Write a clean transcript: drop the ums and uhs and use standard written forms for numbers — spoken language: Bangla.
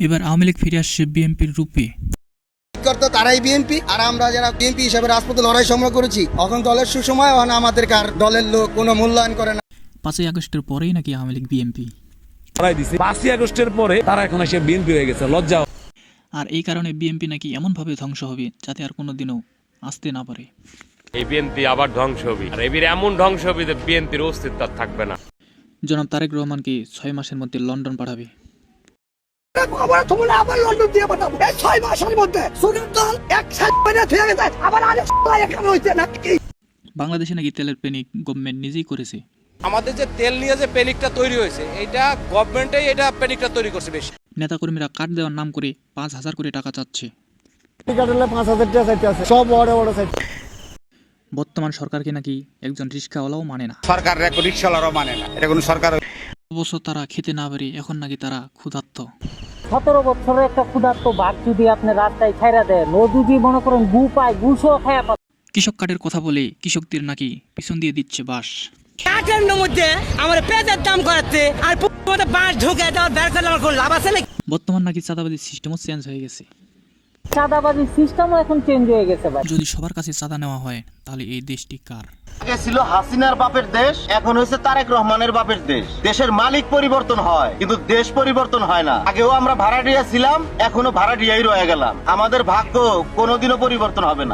এবার আওয়ামী লীগ ফিরে আসছে বিএনপির রূপে। তারাই বিএনপি, আর আমরা যারা বিএনপি হিসেবে রাজপথে লড়াই সংগ্রাম করেছি, এখন দলের সুসময়, এখন আমাদের কার দলের লোক কোনো মূল্যায়ন করে না। 5ই আগস্টের পরেই নাকি আওয়ামী লীগ বিএনপি। 5ই আগস্টের পরে তারা এখন এসে বিএনপি হয়ে গেছে, লজ্জা। আর এই কারণে বিএনপি নাকি এমনভাবে ধ্বংস হবে যাতে আর কোনোদিনও আসতে না পারে। এই বিএনপি আবার ধ্বংস হবে, আর এবির এমন ধ্বংস হবে যে বিএনপির অস্তিত্ব আর থাকবে না। জনাব তারেক রহমানকে 6 মাসের মধ্যে লন্ডন পাঠাবে। বাংলাদেশে নাকি তেলের প্যানিক গভর্নমেন্ট নিজেই করেছে। আমাদের যে তেল নিয়ে যে প্যানিকটা তৈরি হয়েছে, এটা গভর্নমেন্টই এটা প্যানিকটা তৈরি করছে বেশি। নেতাকর্মীরা কার্ড দেওয়ার নাম করে 5,000 করে টাকা চাচ্ছে। বর্তমান সরকারকে নাকি একজন রিক্সাওয়ালাও মানে না। সরকার রিক্সাওয়ালাও মানে না, এটা কোনো সরকার। অবশ্য তারা খেতে না পারে, এখন নাকি তারা ক্ষুধার্ত। 17 বছরের একটা ক্ষুধার্ত বাঘ যদি আপনি রাস্তায় ছাইরা দেন, ও যদি মনে করেন গু পায়, গুসও খায়। কৃষক কার্ডের কথা বলে কৃষকদের নাকি পিছন দিয়ে দিচ্ছে বাস। বর্তমান নাকি চাঁদাবাজি সিস্টেমও চেঞ্জ হয়ে গেছে। চাঁদাবাজি সিস্টেমও এখন চেঞ্জ হয়ে গেছে ভাই। যদি সবার কাছে চাঁদা নেওয়া হয় তাহলে এই দেশটি কার? আগে ছিল হাসিনার বাপের দেশ, এখন হয়েছে তারেক রহমানের বাপের দেশ। দেশের মালিক পরিবর্তন হয় কিন্তু দেশ পরিবর্তন হয় না। আগেও আমরা ভাড়াটিয়া ছিলাম, এখনো ভাড়াটিয়াই রয়ে গেলাম। আমাদের ভাগ্য কোনোদিনও পরিবর্তন হবে না।